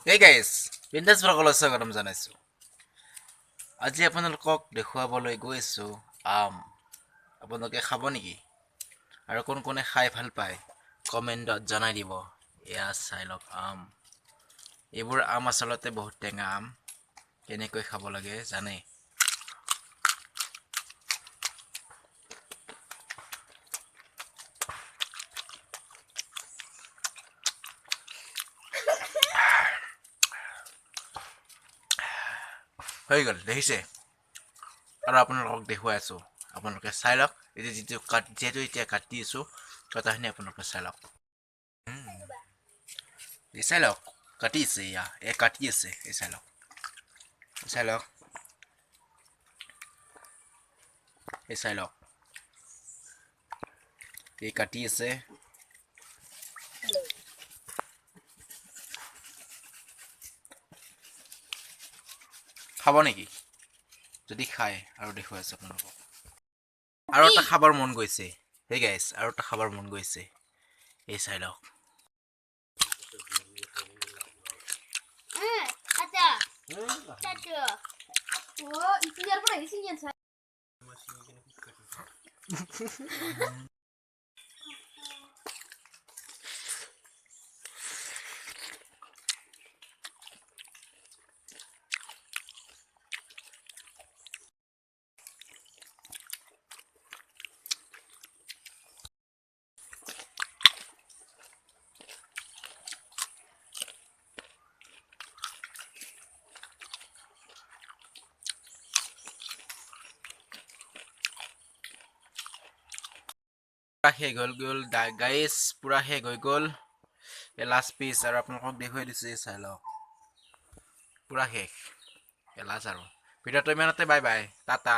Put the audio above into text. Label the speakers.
Speaker 1: Hey guys, বিন্দাছ ব্লগলৈ স্বাগতম জনাইছোঁ। আজি আপোনালোকক দেখুৱাবলৈ গৈছোঁ আম। আপোনালোকে খাব নেকি? আৰু কোন কোনে খাই ভাল পায় কমেণ্টত জনাই দিব। এয়া চাই লওক আম। এইবোৰ আম আচলতে বহুত টেঙা আম। কেনেকৈ খাব লাগে জানে? হৈ গ'ল দেখিছে? আৰু আপোনালোকক দেখুৱাই আছোঁ। আপোনালোকে চাই লওক। যিহেতু এতিয়া কাটি আছোঁ কথাখিনি আপোনালোকে চাই লওক। চাই লওক কাটি আছে কাটি আছে চাই লওক চাই লওক চাই লওক কাটি আছে। খাব নেকি? যদি খায় আৰু দেখুৱাই আছোঁ আপোনালোকক। আৰু এটা খাবৰ মন গৈছে। হেই গাইছ, আৰু এটা খাবৰ মন গৈছে। এই চাই লওক। শেষ হৈ গ'ল গাইছ, পুৰা শেষ হৈ গ'ল। লাষ্ট পিচ আৰু আপোনালোকক দেখুৱাই দিছোঁ চাই লওক। পুৰা শেষ লাষ্ট আৰু ভিডিঅ'টো ইমানতে। Bye bye, Tata.